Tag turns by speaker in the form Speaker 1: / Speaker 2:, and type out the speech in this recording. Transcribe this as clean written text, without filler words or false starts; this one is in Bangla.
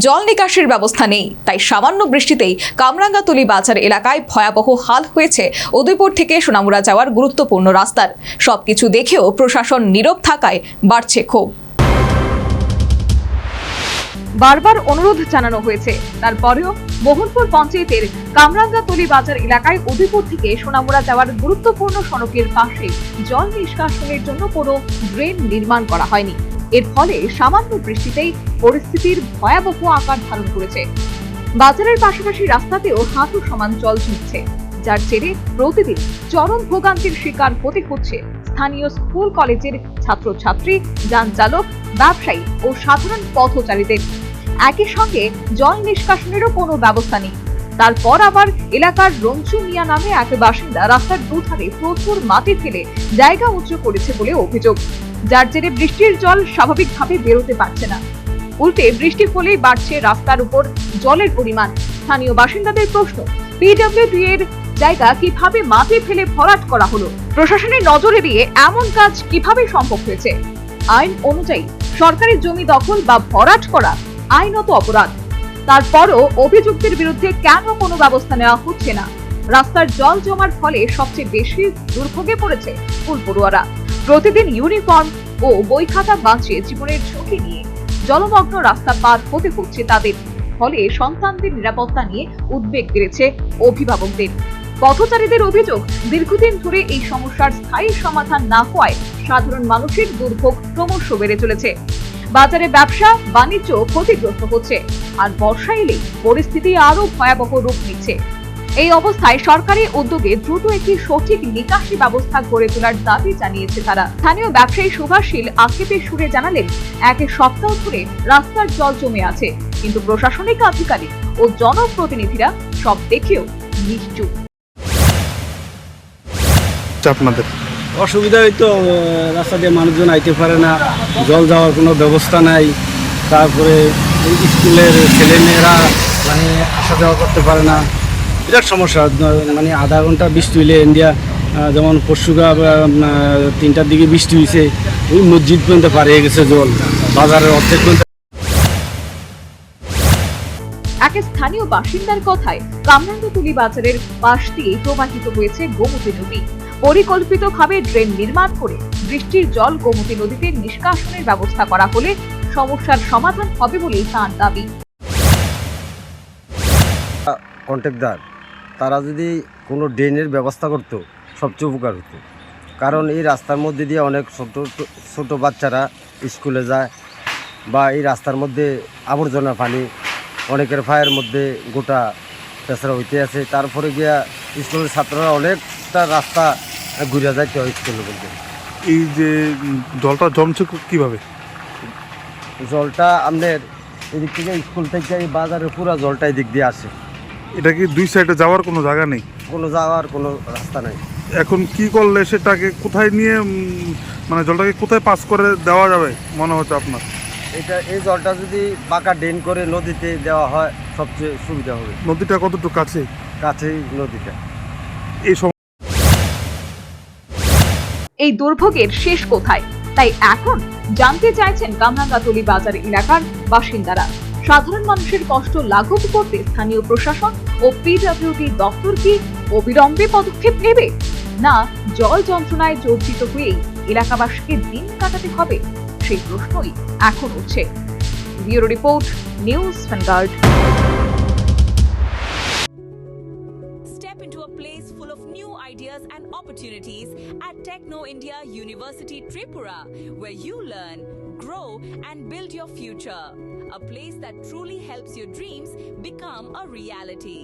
Speaker 1: জল নিকাশির ব্যবস্থা নেই, তাই সামান্য বৃষ্টিতেই কামরাঙ্গাতলী বাজার এলাকায় ভয়াবহ হাল হয়েছে উদয়পুর থেকে সোনামুড়া যাওয়ার গুরুত্বপূর্ণ রাস্তার। সবকিছু দেখেও প্রশাসন নীরব থাকায় বাড়ছে ক্ষোভ। বারবার অনুরোধ জানানো হয়েছে, তারপরেও মোহনপুর পঞ্চায়েতের কামরাঙ্গাতলী বাজার এলাকায় উদয়পুর থেকে সোনামুড়া যাওয়ার গুরুত্বপূর্ণ সড়কের পাশে জল নিষ্কাশনের জন্য কোনো ড্রেন নির্মাণ করা হয়নি। এর ফলে সামান্য বৃষ্টিতেই পরিস্থিতির ভয়াবহ আকার ধারণ করেছে। বাজারের পাশাপাশি রাস্তাতেও হাঁটু সমান জল জমছে, যার জেরে প্রতিদিন চরম ভোগান্তির শিকার হতে হচ্ছে স্থানীয় স্কুল কলেজের ছাত্রছাত্রী, যান চালক, ব্যবসায়ী ও সাধারণ পথচারীদের। একই সঙ্গে জল নিষ্কাশনেরও কোনো ব্যবস্থা নেই। তারপর আবার এলাকার রঞ্জু মিয়া নামে এক বাসিন্দা রাস্তার দুধারে প্রচুর মাটি ফেলে জায়গা উঁচু করেছে বলে অভিযোগ, যার জেরে বৃষ্টির জল স্বাভাবিকভাবে বেরোতে পারছে না। উল্টে বৃষ্টির ফলেই বাড়ছে রাস্তার উপর জলের পরিমাণ। স্থানীয় বাসিন্দাদের প্রশ্ন, পিডব্লিউডি এর জায়গা কিভাবে মাটি ফেলে ভরাট করা হলো? প্রশাসনের নজরে দিয়ে এমন কাজ কিভাবে সম্ভব হয়েছে? আইন অনুযায়ী সরকারি জমি দখল বা ভরাট করা আইনত অপরাধ। তারপরও অভিযুক্তের বিরুদ্ধে কেন কোনো ব্যবস্থা নেওয়া হচ্ছে না? রাস্তার জল জমার ফলে সবচেয়ে বেশি দুর্ভোগে পড়েছে স্কুল পড়ুয়ারা। প্রতিদিন ইউনিফর্ম ও বই খাতা বাঁচিয়ে জীবনের ঝুঁকি নিয়ে জলমগ্ন রাস্তা পার হতে হচ্ছে তাদের। ফলে সন্তানদের নিরাপত্তা নিয়ে উদ্বেগ বেড়েছে অভিভাবকদের। পথচারীদের অভিযোগ, দীর্ঘদিন ধরে এই সমস্যার স্থায়ী সমাধান না হওয়ায় সাধারণ মানুষের দুর্ভোগ ক্রমশ বেড়ে চলেছে। বাজারে ব্যবসা বাণিজ্য ক্ষতিগ্রস্ত হচ্ছে, আর বর্ষা এলেই পরিস্থিতি আরো ভয়াবহ রূপ নিচ্ছে। এই অবস্থায় সরকারি উদ্যোগে দ্রুত একটি সঠিক নিকাশি ব্যবস্থা গড়ে তোলার দাবি জানিয়েছে তারা। স্থানীয় ব্যবসায়ী সুভাষশীল আক্ষেপের সুরে জানালেন, এক সপ্তাহ ধরে রাস্তার জল জমে আছে, কিন্তু প্রশাসনিক আধিকারিক ও জনপ্রতিনিধিরা সব দেখেও নিশ্চুপ।
Speaker 2: আপনাদের
Speaker 3: অসুবিধা হয়তো রাস্তা দিয়ে মানুষজন আইতে পারে না, জল যাওয়ার কোনো ব্যবস্থা নাই। তারপরে স্কুলের ছেলেমেয়েরা মানে আসা যাওয়া করতে পারে না, বিরাট সমস্যা। মানে আধা ঘন্টা বৃষ্টি হইলে ইন্ডিয়া যেমন পরশুগা 3টার দিকে বৃষ্টি হয়েছে, ওই মসজিদ পর্যন্ত পাড়িয়ে গেছে জল, বাজারের অর্ধেক পর্যন্ত।
Speaker 1: এক স্থানীয় বাসিন্দার কথায়, কামরাঙ্গাতলী বাজারের পাশ দিয়ে প্রবাহিত হয়েছে গোমতী নদী। পরিকল্পিতভাবে ড্রেন নির্মাণ করে বৃষ্টির জল গোমতী নদীতে নিষ্কাশনের ব্যবস্থা করা হলে সমস্যার সমাধান হবে বলেই তাঁর দাবি।
Speaker 4: কন্ট্রাক্টর তারা যদি কোনো ড্রেনের ব্যবস্থা করত সবচেয়ে উপকার হতো, কারণ এই রাস্তার মধ্যে দিয়ে অনেক ছোট বাচ্চারা স্কুলে যায়, বা এই রাস্তার মধ্যে আবর্জনা পানি অনেকের পায়ের মধ্যে গোটা পেছাড়া হইতে আছে। তারপরে গিয়া স্কুলের ছাত্ররা অনেকটা রাস্তা ঘুরে যাইতে হয় স্কুলের মধ্যে।
Speaker 2: এই যে জলটা জমছে কিভাবে?
Speaker 4: জলটা আপনার এদিক থেকে স্কুল থেকে এই বাজারের পুরো জলটা এদিক দিয়ে আসে।
Speaker 2: এটা কি দুই সাইডে যাওয়ার কোনো জায়গা নেই?
Speaker 4: কোনো যাওয়ার কোনো রাস্তা নাই।
Speaker 2: এখন কি করলে সেটাকে কোথায় নিয়ে মানে জলটাকে কোথায় পাস করে দেওয়া যাবে মনে হচ্ছে আপনার?
Speaker 4: এই জলটা যদি বাঁকা ড্রেন করে নদীতে দেওয়া হয় সবচেয়ে সুবিধা হবে।
Speaker 2: নদীটা কতটুকু কাছে?
Speaker 4: কাছেই নদীটা।
Speaker 1: এই দুর্ভোগের শেষ কোথায়, তাই এখন জানতে চাইছেন কামরাঙ্গাতলী বাজার এলাকার বাসিন্দারা। সাধারণ মানুষের কষ্ট লাঘব করতে স্থানীয় প্রশাসন ও পিডব্লিউডি দপ্তর কি অবিলম্বে পদক্ষেপ নেবে, না জল যন্ত্রণায় জর্জরিত হয়েই এলাকাবাসীকে দিন কাটাতে হবে, সেই প্রশ্নই এখন উঠছে। Bureau report, news vanguard.
Speaker 5: Step into a place full of new ideas and opportunities at Techno India University Tripura, where you learn, grow and build your future. A place that truly helps your dreams become a reality.